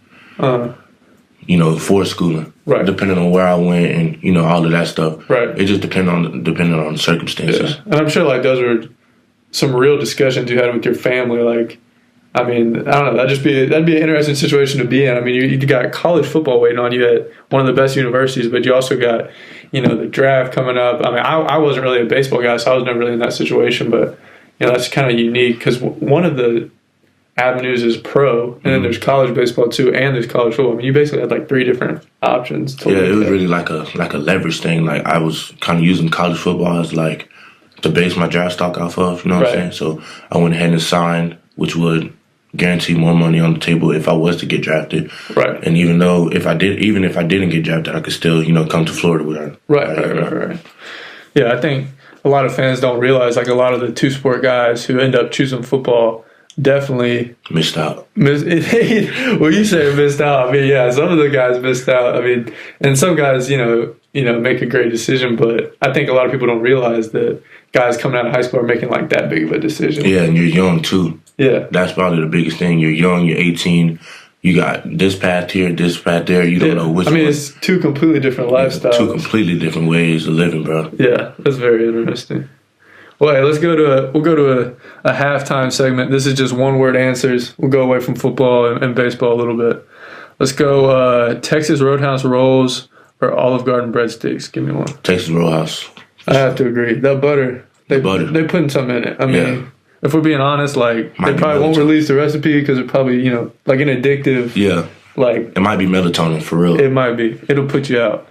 For schooling. Right. Depending on where I went and all of that stuff. Right. It just depended on the circumstances. Yeah. And I'm sure like those were some real discussions you had with your family. Like, I mean, I don't know. That'd be an interesting situation to be in. I mean, you got college football waiting on you at one of the best universities, but you also got, the draft coming up. I mean, I wasn't really a baseball guy, so I was never really in that situation. But that's kind of unique because one of the avenues is pro, and then there's college baseball too, and there's college football. I mean, you basically had like 3 different options. It was really like a leverage thing. Like I was kind of using college football as like to base my draft stock off of. You know what I'm saying? So I went ahead and signed, which would guarantee more money on the table if I was to get drafted. Right. And even if I didn't get drafted, I could still, come to Florida with her. Right. Yeah, I think a lot of fans don't realize like a lot of the 2-sport guys who end up choosing football definitely missed out. Well, you say missed out. I mean, yeah, some of the guys missed out. I mean, and some guys, make a great decision, but I think a lot of people don't realize that guys coming out of high school are making like that big of a decision. Yeah, and you're young too. Yeah. That's probably the biggest thing. You're young, you're 18, you got this path here, this path there, you don't know which one. It's 2 completely different lifestyles. 2 completely different ways of living, bro. Yeah, that's very interesting. Well, hey, we'll go to a halftime segment. This is just 1-word answers. We'll go away from football and baseball a little bit. Let's go Texas Roadhouse rolls or Olive Garden breadsticks. Give me one. Texas Roadhouse. I have to agree. That butter, they putting something in it. I mean, if we're being honest, like they probably won't release the recipe because it probably like an addictive. Yeah. Like it might be melatonin for real. It might be. It'll put you out.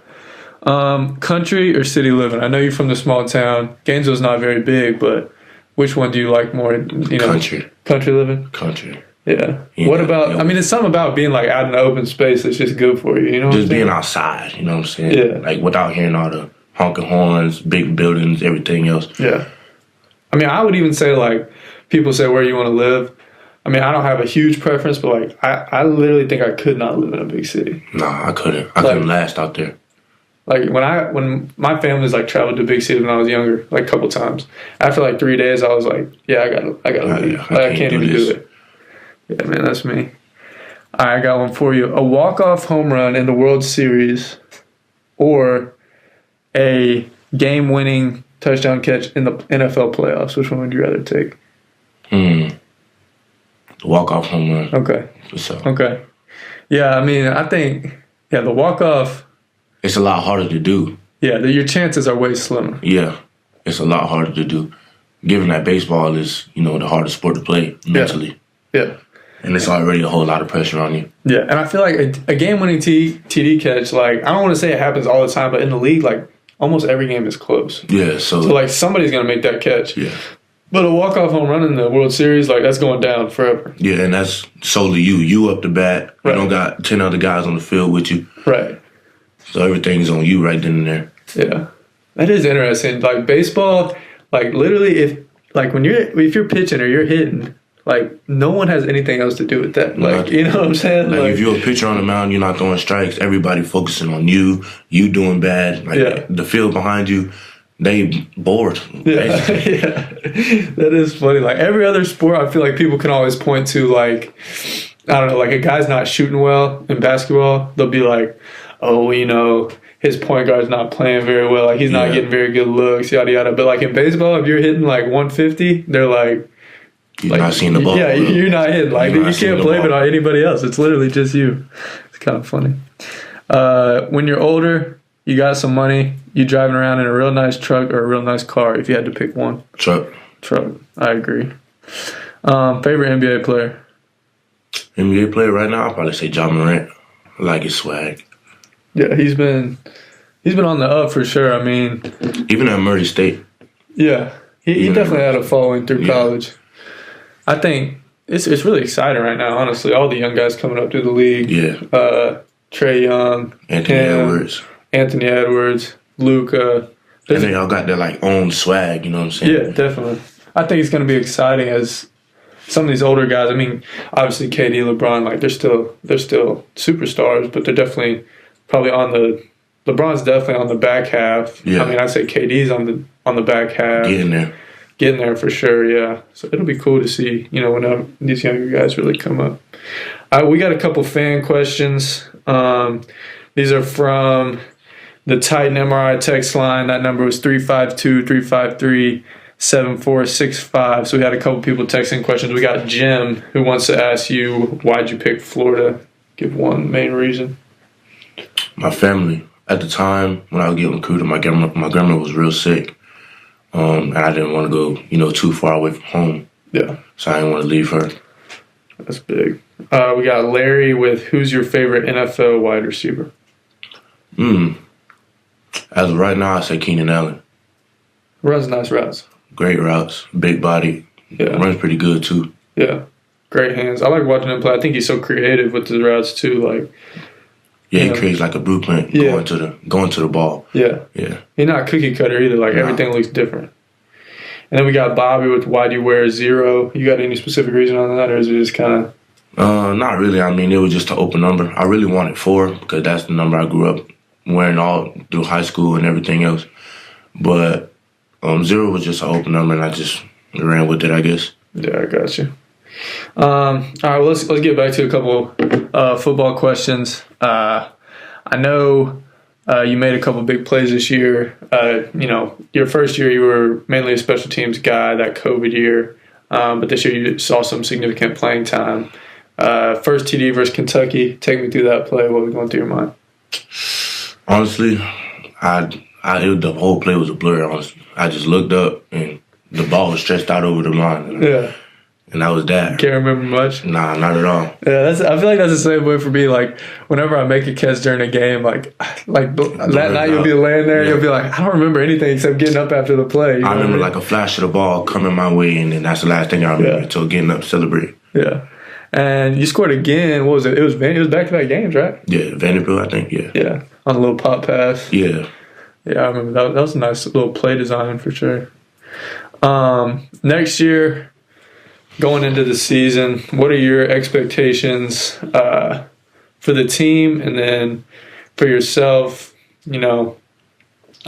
Country or city living? I know you're from the small town. Gainesville's not very big, but which one do you like more? Country. Country living? Country. Yeah. What about, I mean, it's something about being like out in the open space that's just good for you, Just being outside, you know what I'm saying? Yeah. Like without hearing all the honking horns, big buildings, everything else. Yeah. I mean, I would even say like, people say where you want to live. I mean, I don't have a huge preference, but like, I literally think I could not live in a big city. No, I couldn't. I couldn't last out there. Like when my family's like traveled to big cities when I was younger, like a couple times. After like 3 days, I was like, yeah, I gotta leave. I can't even do it. Yeah, man, that's me. All right, I got one for you. A walk-off home run in the World Series or a game-winning touchdown catch in the NFL playoffs. Which one would you rather take? Walk-off home run. Okay. For sure. Okay. Yeah, I mean, I think, the walk-off. It's a lot harder to do. Yeah, your chances are way slimmer. Yeah, it's a lot harder to do. Given that baseball is, the hardest sport to play mentally. Yeah. And it's already a whole lot of pressure on you. Yeah, and I feel like a game-winning TD catch, like, I don't want to say it happens all the time, but in the league, like, almost every game is close. Yeah, so like, somebody's going to make that catch. Yeah. But a walk-off home run in the World Series, like, that's going down forever. Yeah, and that's solely you. You up the bat. You don't got 10 other guys on the field with you. Right. So everything's on you right then and there. Yeah. That is interesting. Like, baseball, like, literally, if you're pitching or you're hitting, like, no one has anything else to do with that. Like, you know what I'm saying? Like, if you're a pitcher on the mound, you're not throwing strikes. Everybody focusing on you doing bad. Like, the field behind you, they bored. Yeah. That is funny. Like, every other sport, I feel like people can always point to, like, I don't know, like, a guy's not shooting well in basketball. They'll be like, oh, his point guard's not playing very well. Like, he's not getting very good looks, yada, yada. But, like, in baseball, if you're hitting, like, 150, they're like, you're not seeing the ball. Yeah, you're not hitting. Like, you can't blame it on anybody else. It's literally just you. It's kind of funny. When you're older, you got some money, you driving around in a real nice truck or a real nice car if you had to pick one. Truck. I agree. Favorite NBA player? NBA player right now, I'll probably say Ja Morant. I like his swag. Yeah, he's been on the up for sure. I mean, even at Murray State. Yeah, he definitely had a following through college. I think it's really exciting right now, honestly. All the young guys coming up through the league. Yeah. Trae Young. Anthony Edwards, Luka. And then y'all got that like own swag, you know what I'm saying? Yeah, definitely. I think it's going to be exciting as some of these older guys. I mean, obviously KD, LeBron, like they're still superstars, but they're definitely probably on the LeBron's definitely on the back half. Yeah. I mean, I'd say KD's on the back half. Getting there for sure. Yeah. So it'll be cool to see, when these younger guys really come up. We got a couple fan questions. These are from the Titan MRI text line. That number was 352-353-7465. So we had a couple people texting questions. We got Jim who wants to ask you, why'd you pick Florida? Give one main reason. My family. At the time when I was getting recruited, my grandma was real sick. And I didn't want to go, too far away from home. Yeah. So I didn't want to leave her. That's big. We got Larry with, who's your favorite NFL wide receiver? As of right now, I say Keenan Allen. Runs nice routes. Great routes. Big body. Yeah. Runs pretty good, too. Yeah. Great hands. I like watching him play. I think he's so creative with his routes, too. Like, yeah, he creates like a blueprint going to the ball. Yeah. Yeah. He's not a cookie cutter either. Like, everything looks different. And then we got Bobby with, why do you wear 0? You got any specific reason on that, or is it just kind of? Not really. I mean, it was just an open number. I really wanted 4 because that's the number I grew up wearing all through high school and everything else. But 0 was just an open number, and I just ran with it, I guess. Yeah, I got you. All right, well, let's get back to a couple football questions. I know you made a couple big plays this year. Your first year you were mainly a special teams guy, that COVID year. But this year you saw some significant playing time. First TD versus Kentucky. Take me through that play. What was going through your mind? Honestly, the whole play was a blur. Honestly, I just looked up and the ball was stretched out over the line. Yeah. And that was that. Can't remember much? Nah, not at all. Yeah, I feel like that's the same way for me. Like, whenever I make a catch during a game, like that night you'll be laying there and you'll be like, I don't remember anything except getting up after the play. I remember like a flash of the ball coming my way, and then that's the last thing I remember until getting up to celebrate. Yeah. And you scored again. What was it? It was back-to-back games, right? Yeah, Vanderbilt, I think, yeah. Yeah, on a little pop pass. Yeah. Yeah, I remember that was a nice little play design for sure. Next year, going into the season, what are your expectations for the team, and then for yourself?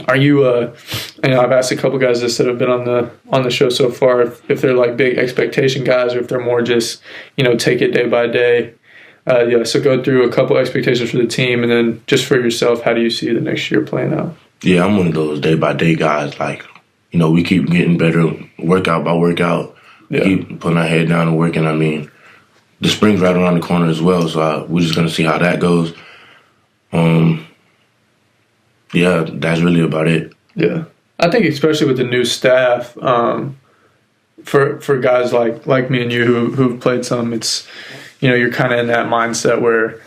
Are you? I've asked a couple guys this that have been on the show so far if they're like big expectation guys, or if they're more just take it day by day. So go through a couple expectations for the team, and then just for yourself, how do you see the next year playing out? Yeah, I'm one of those day by day guys. Like, we keep getting better, workout by workout. Yeah. Keep putting our head down and working. I mean, the spring's right around the corner as well, so we're just going to see how that goes. Yeah, that's really about it. Yeah. I think especially with the new staff, for guys like me and you who've played some, it's, you're kind of in that mindset where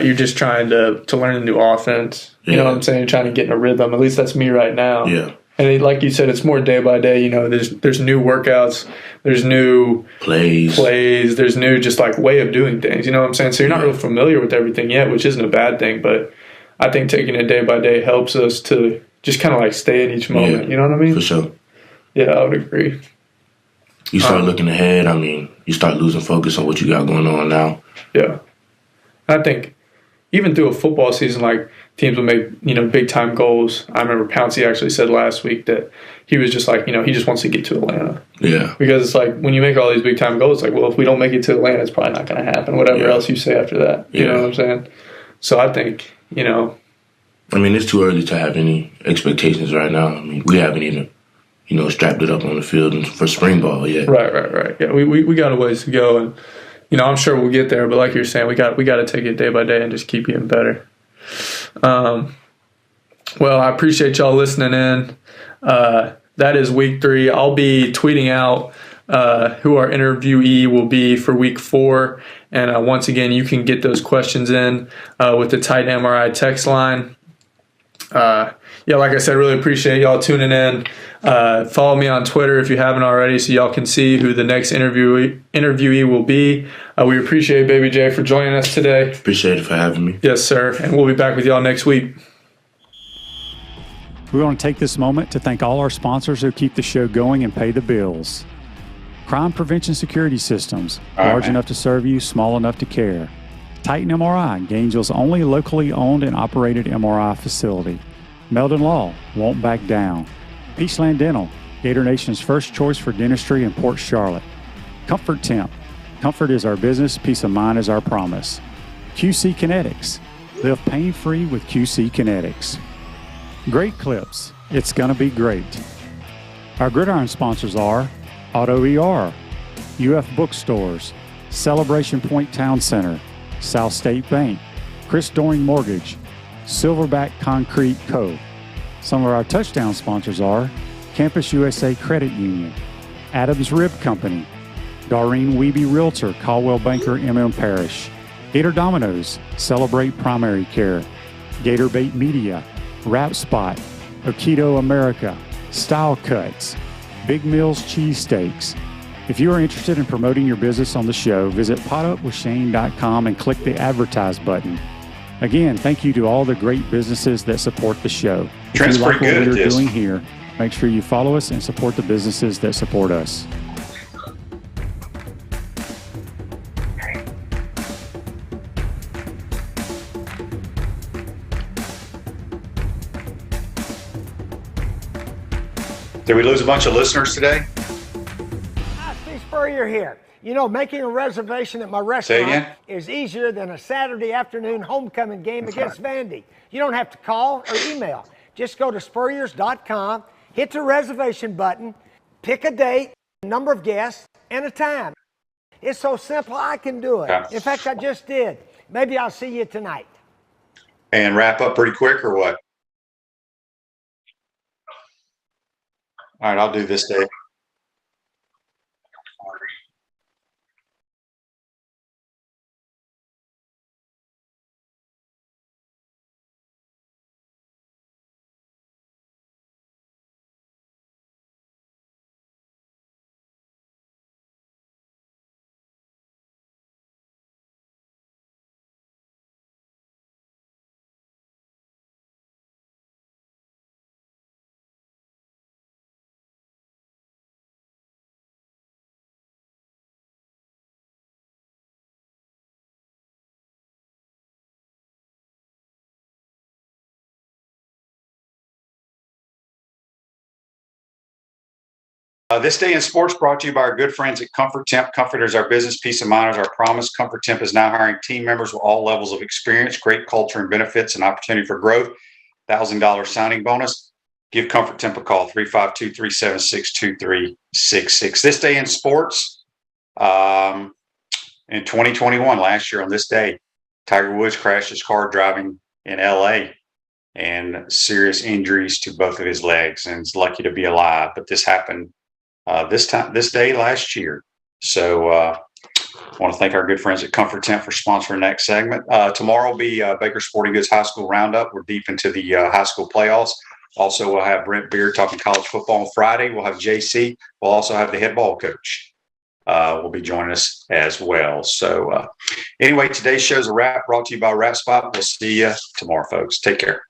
you're just trying to learn a new offense. You know what I'm saying? You're trying to get in a rhythm. At least that's me right now. Yeah. And like you said, it's more day by day. There's new workouts, there's new plays, there's new just like way of doing things. You know what I'm saying? So you're not real familiar with everything yet, which isn't a bad thing. But I think taking it day by day helps us to just kind of like stay in each moment. You know what I mean? For sure. Yeah, I would agree. You start looking ahead. I mean, you start losing focus on what you got going on now. Yeah. I think even through a football season, like teams will make, big time goals. I remember Pouncey actually said last week that he was just like, he just wants to get to Atlanta. Yeah. Because it's like when you make all these big time goals, it's like, well, if we don't make it to Atlanta, it's probably not going to happen. Whatever else you say after that. You know what I'm saying? So I think, I mean, it's too early to have any expectations right now. I mean, we haven't even, strapped it up on the field for spring ball yet. Right. Yeah, we got a ways to go, and I'm sure we'll get there. But like you're saying, we got to take it day by day and just keep getting better. Well, I appreciate y'all listening in. That is week 3. I'll be tweeting out who our interviewee will be for week 4. And once again, you can get those questions in with the Titan MRI text line. Like I said, really appreciate y'all tuning in. Follow me on Twitter if you haven't already, so y'all can see who the next interviewee will be. We appreciate Baby J for joining us today. Appreciate it for having me. Yes, sir. And we'll be back with y'all next week. We want to take this moment to thank all our sponsors who keep the show going and pay the bills. Crime Prevention Security Systems, large enough to serve you, small enough to care. Titan MRI, Gainesville's only locally owned and operated MRI facility. Meldon Law, won't back down. Peachland Dental, Gator Nation's first choice for dentistry in Port Charlotte. Comfort Temp, comfort is our business, peace of mind is our promise. QC Kinetics, live pain-free with QC Kinetics. Great Clips, it's gonna be great. Our Gridiron sponsors are Auto ER, UF Bookstores, Celebration Point Town Center, South State Bank, Chris Doring Mortgage, Silverback Concrete Co. Some of our touchdown sponsors are Campus USA Credit Union, Adams Rib Company, Doreen Wiebe Realtor, Caldwell Banker, MM Parish, Gator Dominoes, Celebrate Primary Care, Gator Bait Media, Wrap Spot, Okido America, Style Cuts, Big Mills Cheesesteaks. If you are interested in promoting your business on the show, visit potupwithshane.com and click the advertise button. Again, thank you to all the great businesses that support the show. Trent's if you like pretty what good we're at this. doing here, make sure you follow us and support the businesses that support us. Did we lose a bunch of listeners today? Hi, Steve Spurrier here. You know, making a reservation at my Say restaurant again? is easier than a Saturday afternoon homecoming game against Vandy. You don't have to call or email. Just go to spurriers.com, hit the reservation button, pick a date, number of guests, and a time. It's so simple, I can do it. Okay. In fact, I just did. Maybe I'll see you tonight. And wrap up pretty quick or what? All right, I'll do this, Dave. This day in sports brought to you by our good friends at Comfort Temp. Comfort is our business, peace of mind is our promise. Comfort Temp is now hiring team members with all levels of experience, great culture and benefits, and opportunity for growth. $1,000 signing bonus. Give Comfort Temp a call, 352-376-2366. This day in sports, in 2021, last year on this day, Tiger Woods crashed his car driving in LA and serious injuries to both of his legs, and is lucky to be alive. But this happened this day last year. So I want to thank our good friends at Comfort Temp for sponsoring the next segment. Tomorrow will be Baker Sporting Goods High School Roundup. We're deep into the high school playoffs. Also, we'll have Brent Beard talking college football on Friday. We'll have JC. We'll also have the head ball coach. Will be joining us as well. So anyway, today's show's a wrap, brought to you by Wrap Spot. We'll see you tomorrow, folks. Take care.